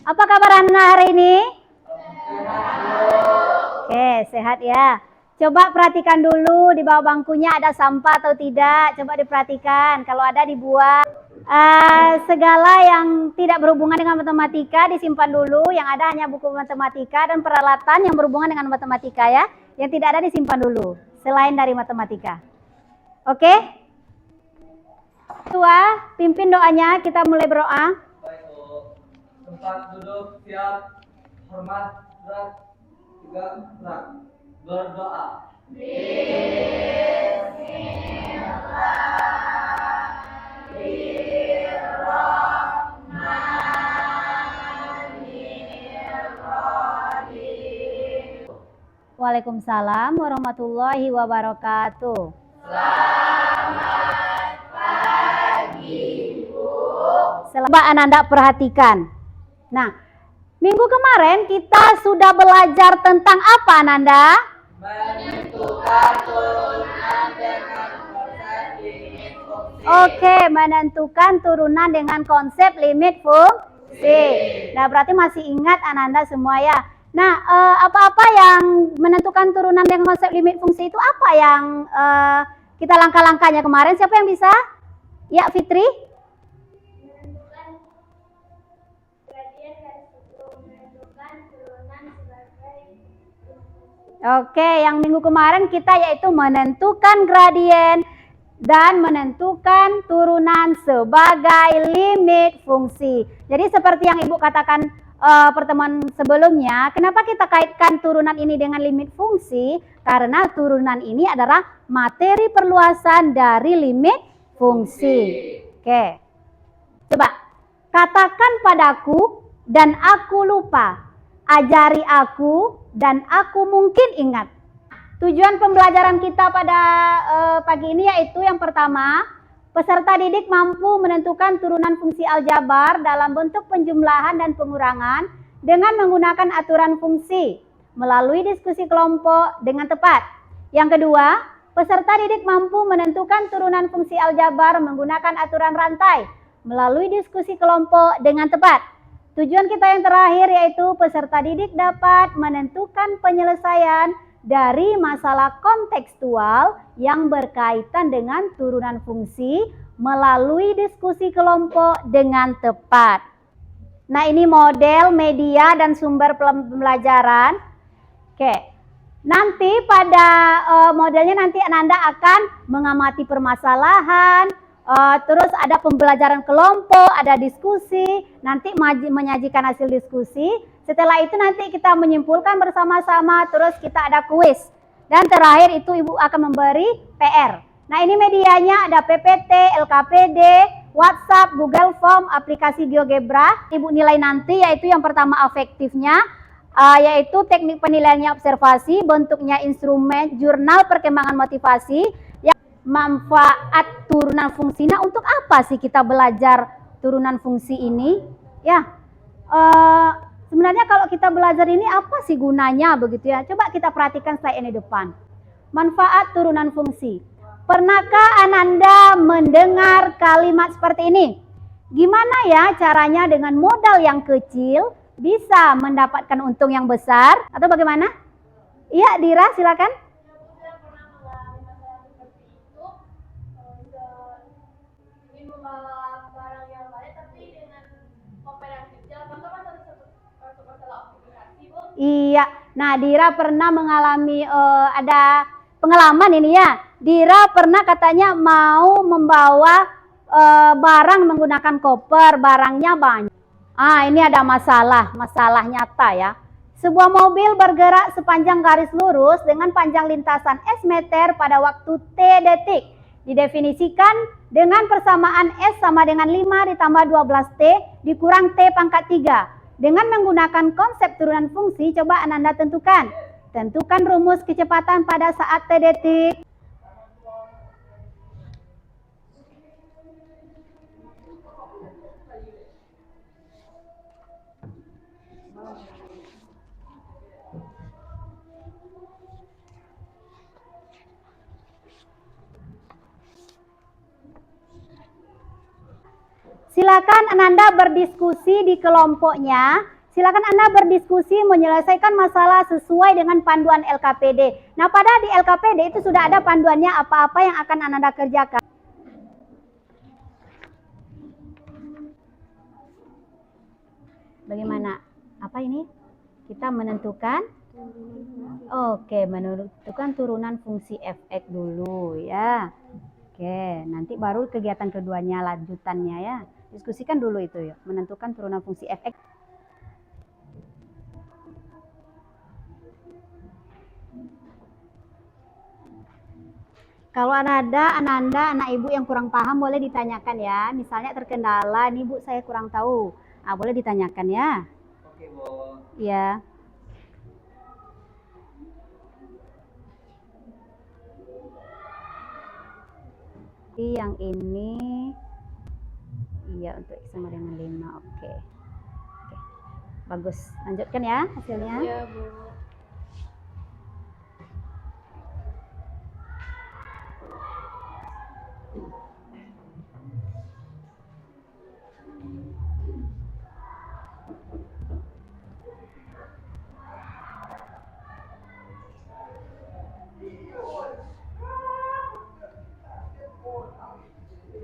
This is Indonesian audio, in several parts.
Apa kabar Anda hari ini? Oke, sehat ya. Coba perhatikan dulu di bawah bangkunya ada sampah atau tidak. Coba diperhatikan. Kalau ada dibuang. Segala yang tidak berhubungan dengan matematika disimpan dulu. Yang ada hanya buku matematika dan peralatan yang berhubungan dengan matematika ya. Yang tidak ada disimpan dulu. Selain dari matematika. Oke? Tua, pimpin doanya. Kita mulai berdoa. Baik, Bu. Tempat duduk siap, hormat, gerak, tiga, gerak. Berdoa. Waalaikumsalam warahmatullahi wabarakatuh. Coba Ananda perhatikan. Nah, minggu kemarin kita sudah belajar tentang apa Ananda? Menentukan turunan dengan konsep limit fungsi. Oke, menentukan turunan dengan konsep limit fungsi. Nah, berarti masih ingat Ananda semua ya. Nah, apa-apa yang menentukan turunan dengan konsep limit fungsi itu apa yang kita langkah-langkahnya kemarin? Siapa yang bisa? Ya, Fitri. Oke, yang minggu kemarin kita yaitu menentukan gradien dan menentukan turunan sebagai limit fungsi. Jadi seperti yang Ibu katakan pertemuan sebelumnya, kenapa kita kaitkan turunan ini dengan limit fungsi? Karena turunan ini adalah materi perluasan dari limit fungsi. Oke, coba katakan padaku dan aku lupa. Ajari aku dan aku mungkin ingat. Tujuan pembelajaran kita pada pagi ini yaitu yang pertama, peserta didik mampu menentukan turunan fungsi aljabar dalam bentuk penjumlahan dan pengurangan dengan menggunakan aturan fungsi melalui diskusi kelompok dengan tepat. Yang kedua, peserta didik mampu menentukan turunan fungsi aljabar menggunakan aturan rantai melalui diskusi kelompok dengan tepat. Tujuan kita yang terakhir yaitu peserta didik dapat menentukan penyelesaian dari masalah kontekstual yang berkaitan dengan turunan fungsi melalui diskusi kelompok dengan tepat. Nah, ini model, media, dan sumber pembelajaran. Oke, nanti pada modelnya nanti Ananda akan mengamati permasalahan, terus ada pembelajaran kelompok, ada diskusi, nanti menyajikan hasil diskusi. Setelah itu nanti kita menyimpulkan bersama-sama, terus kita ada kuis. Dan terakhir itu Ibu akan memberi PR. Nah, ini medianya ada PPT, LKPD, WhatsApp, Google Form, aplikasi GeoGebra. Ibu nilai nanti yaitu yang pertama afektifnya, yaitu teknik penilaiannya observasi, bentuknya instrumen, jurnal perkembangan motivasi. Manfaat turunan fungsi. Nah, untuk apa sih kita belajar turunan fungsi ini? Ya, sebenarnya kalau kita belajar ini apa sih gunanya begitu ya? Coba kita perhatikan slide ini depan. Manfaat turunan fungsi. Pernahkah Ananda mendengar kalimat seperti ini? Gimana ya caranya dengan modal yang kecil bisa mendapatkan untung yang besar? Atau bagaimana? Iya, Dira, silakan. Barang yang lain tapi dengan kompar yang kecil, contoh kan satu masalah aplikasi, Bu. Iya, nah Dira pernah mengalami ada pengalaman ini ya. Dira pernah katanya mau membawa barang menggunakan koper, barangnya banyak. Ini ada masalah nyata ya. Sebuah mobil bergerak sepanjang garis lurus dengan panjang lintasan S meter pada waktu T detik. Didefinisikan dengan persamaan S sama dengan 5 ditambah 12T dikurang T pangkat 3. Dengan menggunakan konsep turunan fungsi, coba Ananda tentukan. Tentukan rumus kecepatan pada saat T detik. Silakan Ananda berdiskusi di kelompoknya. Silakan Anda berdiskusi menyelesaikan masalah sesuai dengan panduan LKPD. Nah, pada di LKPD itu sudah ada panduannya apa-apa yang akan Ananda kerjakan. Bagaimana? Apa ini? Kita menentukan? Oke, menentukan turunan fungsi fx dulu ya. Oke, nanti baru kegiatan keduanya lanjutannya ya. Diskusikan dulu itu ya, menentukan turunan fungsi fx. Kalau ada Ananda, anak ibu yang kurang paham boleh ditanyakan ya. Misalnya terkendala, nih bu saya kurang tahu. Ah, boleh ditanyakan ya. Oke, Bu. Ya. Yang ini, iya untuk X sama dengan 5. Oke. Oke. Bagus. Lanjutkan ya hasilnya. Iya, Bu.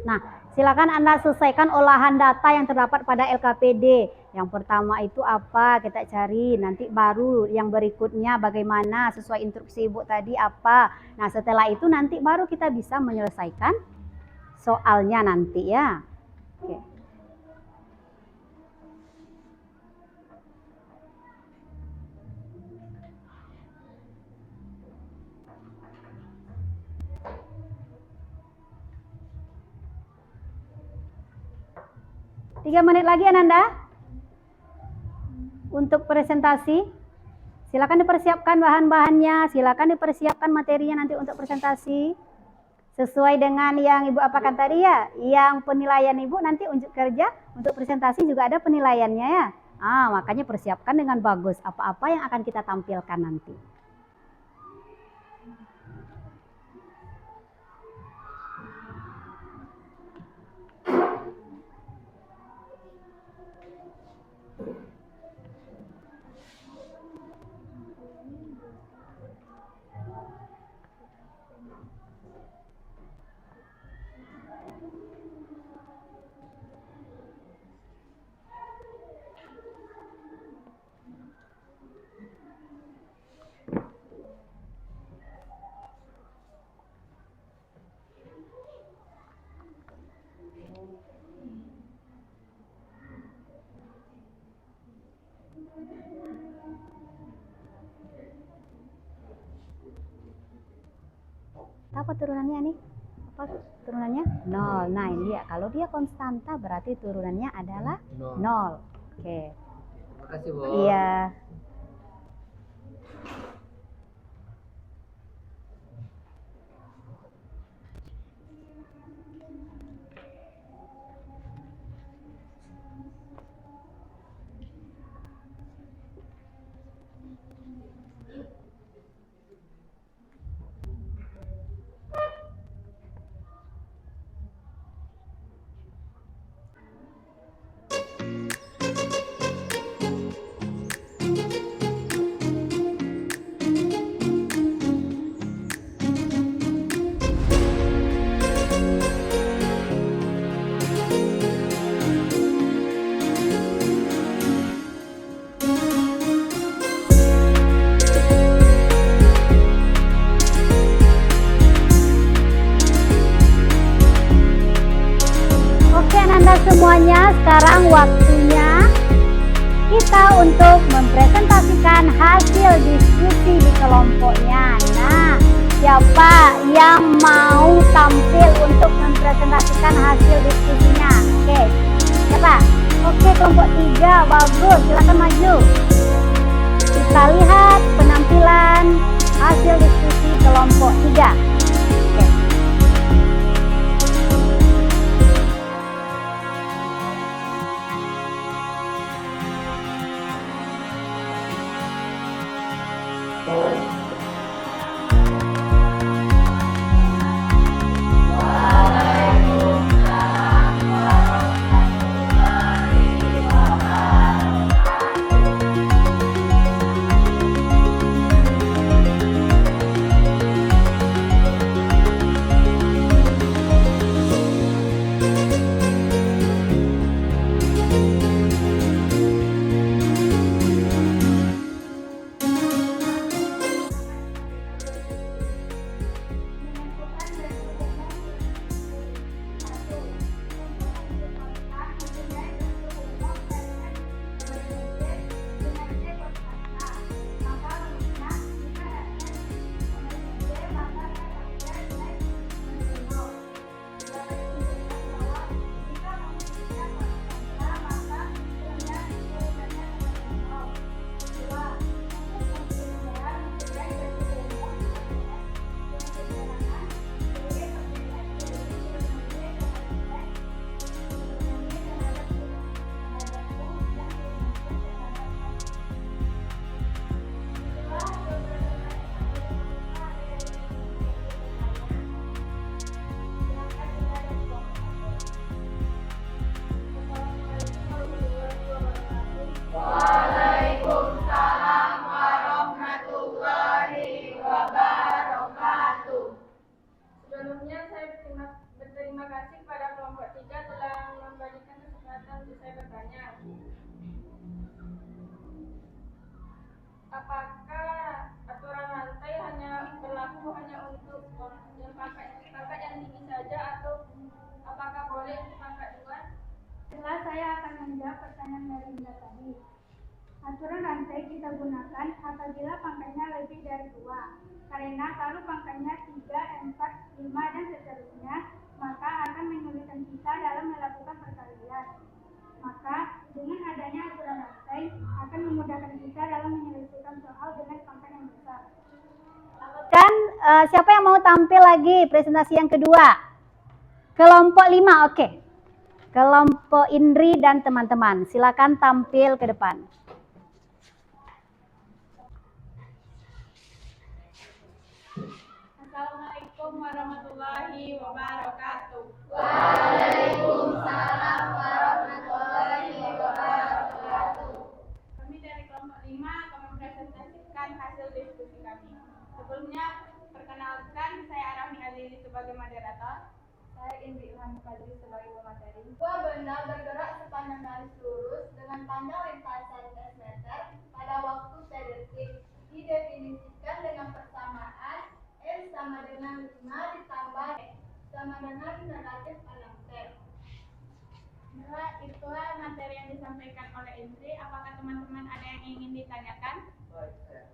Nah, silakan Anda selesaikan olahan data yang terdapat pada LKPD. Yang pertama itu apa? Kita cari. Nanti baru yang berikutnya bagaimana sesuai instruksi Ibu tadi apa. Nah, setelah itu nanti baru kita bisa menyelesaikan soalnya nanti ya. Oke. Tiga menit lagi Ananda untuk presentasi. Silakan dipersiapkan bahan-bahannya, silakan dipersiapkan materinya nanti untuk presentasi. Sesuai dengan yang Ibu apakan tadi ya, yang penilaian Ibu nanti unjuk kerja untuk presentasi juga ada penilaiannya ya. Makanya persiapkan dengan bagus apa-apa yang akan kita tampilkan nanti. Apa turunannya nih? Apa turunannya? 0. Nah, ini dia. Kalau dia konstanta berarti turunannya adalah 0. Oke. Terima kasih, Bu. Iya. Semuanya, sekarang waktunya kita untuk mempresentasikan hasil diskusi di kelompoknya. Nah, siapa yang mau tampil untuk mempresentasikan hasil diskusinya? Oke, siapa? Oke, kelompok 3, bagus, silakan maju. Kita lihat penampilan hasil diskusi kelompok 3. Oke. pertanyaan dari Bunda tadi. Aturan rantai kita gunakan apabila pangkanya lebih dari 2. Karena kalau pangkanya 3, 4, 5, dan seterusnya, maka akan menyulitkan kita dalam melakukan perkalian. Maka dengan adanya aturan rantai akan memudahkan kita dalam menyelesaikan soal dengan pangkat yang besar. Kan siapa yang mau tampil lagi presentasi yang kedua? Kelompok 5, oke. Kelompok Indri dan teman-teman, silakan tampil ke depan. Assalamualaikum warahmatullahi wabarakatuh. Waalaikumsalam warahmatullahi wabarakatuh. Kami dari kelompok 5 akan mempresentasikan hasil diskusi kami. Sebelumnya, perkenalkan, saya Arahmi Azili sebagai moderator. Saya Indri Ilham Fadli sebagai pemateri. Dua benda bergerak sepanjang garis lurus dengan panjang lintasan S meter pada waktu T detik didefinisikan dengan persamaan M sama dengan 5 ditambah X sama dengan negatif 6T. Nah, itulah materi yang disampaikan oleh Indri. Apakah teman-teman ada yang ingin ditanyakan? Baik, saya.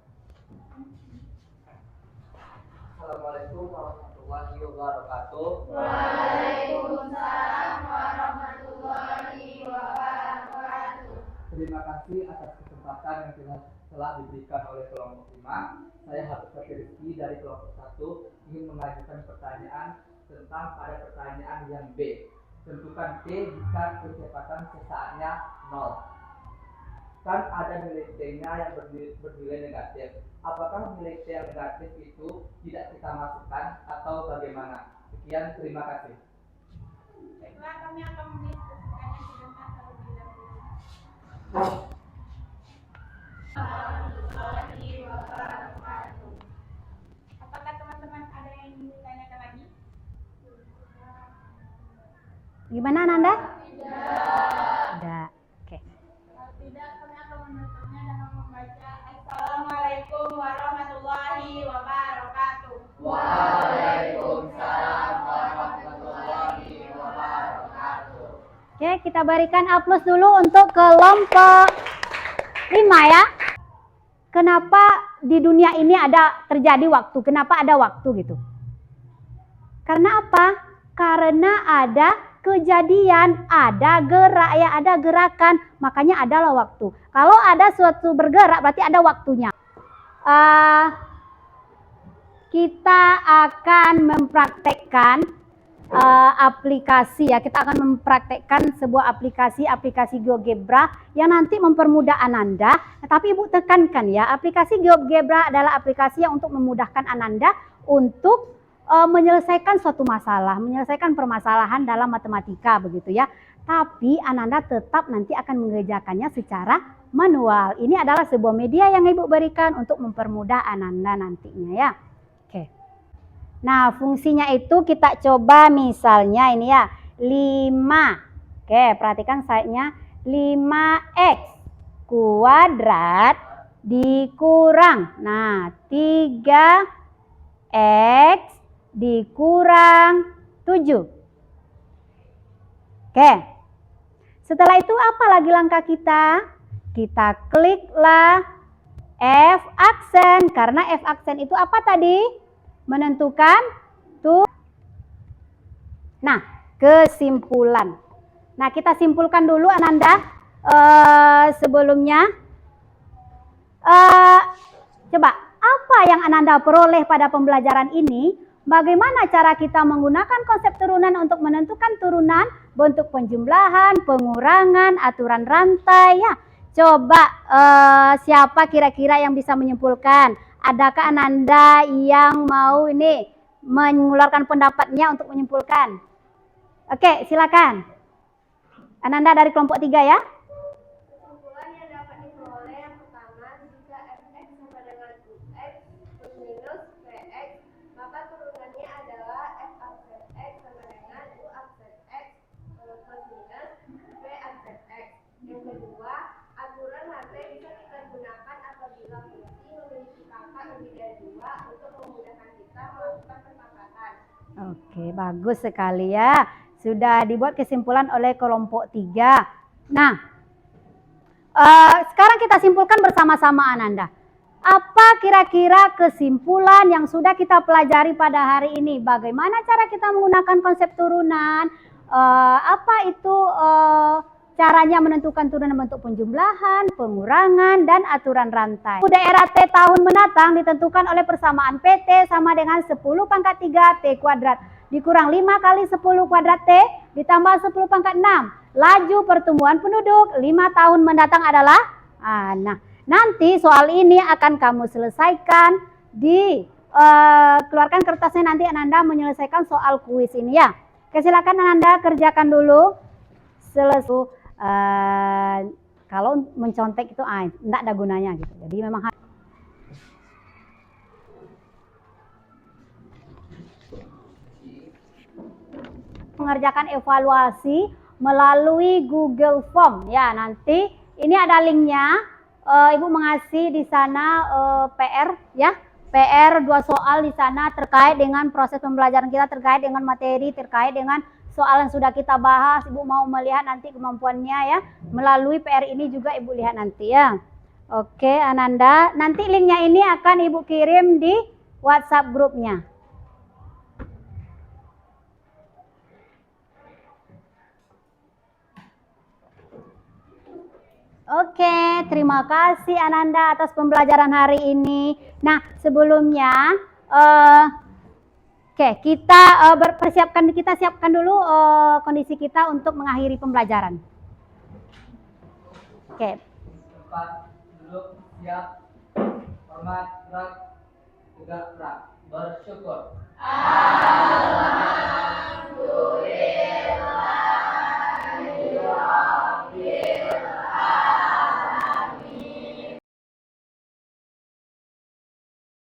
Assalamualaikum warahmatullahi wabarakatuh. Waalaikumsalam warahmatullahi wabarakatuh. Terima kasih atas kesempatan yang telah diberikan oleh kelompok 5. Saya Habib Rizky dari kelompok 1 ingin mengajukan pertanyaan tentang pada pertanyaan yang B. Tentukan T jika kecepatan sesaatnya 0. Kan ada nilai T-nya yang bernilai negatif. Apakah nilai T yang negatif itu tidak kita masukkan atau bagaimana? Sekian, terima kasih. Baiklah, kami akan mendiskusikannya sebentar terlebih dahulu. Warahmatullahi wabarakatuh. Apakah teman-teman ada yang ingin ditanyakan lagi? Gimana Nanda? Tidak. Oke. Kalau tidak, kami akan menutupnya dengan membaca Assalamualaikum warahmatullahi wabarakatuh. Waalaikumsalam warahmatullahi wabarakatuh. Oke, kita berikan aplaus dulu untuk kelompok 5 ya. Kenapa di dunia ini ada terjadi waktu? Kenapa ada waktu gitu? Karena apa? Karena ada kejadian, ada gerak ya, ada gerakan, makanya adalah waktu. Kalau ada suatu bergerak berarti ada waktunya. Kita akan mempraktekkan aplikasi ya, kita akan mempraktekkan sebuah aplikasi GeoGebra yang nanti mempermudah Ananda. Tapi Ibu tekankan ya, aplikasi GeoGebra adalah aplikasi yang untuk memudahkan Ananda untuk menyelesaikan suatu masalah, menyelesaikan permasalahan dalam matematika begitu ya. Tapi Ananda tetap nanti akan mengerjakannya secara manual. Ini adalah sebuah media yang Ibu berikan untuk mempermudah Ananda nantinya ya. Oke. Nah, fungsinya itu kita coba misalnya ini ya, 5. Oke, perhatikan slide-nya. 5x kuadrat dikurang. Nah, 3x dikurang 7. Oke. Setelah itu apa lagi langkah kita? Kita kliklah F aksen. Karena F aksen itu apa tadi? Menentukan tuh. Nah, kesimpulan. Nah, kita simpulkan dulu Ananda. Sebelumnya coba apa yang Ananda peroleh pada pembelajaran ini? Bagaimana cara kita menggunakan konsep turunan untuk menentukan turunan, bentuk penjumlahan, pengurangan, aturan rantai ya. Coba siapa kira-kira yang bisa menyimpulkan? Adakah Ananda yang mau ini mengeluarkan pendapatnya untuk menyimpulkan? Oke, silakan. Ananda dari kelompok 3 ya. Kesimpulan yang dapat diperoleh yang pertama, jika fx sama dengan ux plus minus vx, maka turunannya adalah f aksen x sama dengan u aksen x plus minus v aksen x. Yang kedua, aturan rantai bisa kita gunakan apabila fungsi memiliki pangkat lebih dari 2 untuk memudahkan kita melakukan perpangkatan. Oke, bagus sekali ya. Sudah dibuat kesimpulan oleh kelompok 3. Nah, Sekarang kita simpulkan bersama-sama Ananda. Apa kira-kira kesimpulan yang sudah kita pelajari pada hari ini? Bagaimana cara kita menggunakan konsep turunan? Apa itu caranya menentukan turunan bentuk penjumlahan, pengurangan, dan aturan rantai. Daerah T tahun mendatang ditentukan oleh persamaan PT sama dengan 10 pangkat 3 T kuadrat. Dikurang 5 kali 10 kuadrat T ditambah 10 pangkat 6. Laju pertumbuhan penduduk 5 tahun mendatang adalah, nah nanti soal ini akan kamu selesaikan di, keluarkan kertasnya nanti Ananda menyelesaikan soal kuis ini ya. Oke, silakan Ananda kerjakan dulu. Selesai. Kalau mencontek itu enggak ada gunanya gitu. Jadi memang mengerjakan evaluasi melalui Google Form ya. Nanti ini ada linknya. Ibu mengasih di sana PR ya. PR 2 soal di sana terkait dengan proses pembelajaran kita, terkait dengan materi, terkait dengan soal yang sudah kita bahas. Ibu mau melihat nanti kemampuannya ya. Melalui PR ini juga Ibu lihat nanti ya. Oke Ananda, nanti linknya ini akan Ibu kirim di WhatsApp grupnya. Oke, terima kasih Ananda atas pembelajaran hari ini. Nah, sebelumnya kita siapkan dulu kondisi kita untuk mengakhiri pembelajaran. Oke. Tempat duduk siap, hormat, gerak, tegak, gerak, bersyukur.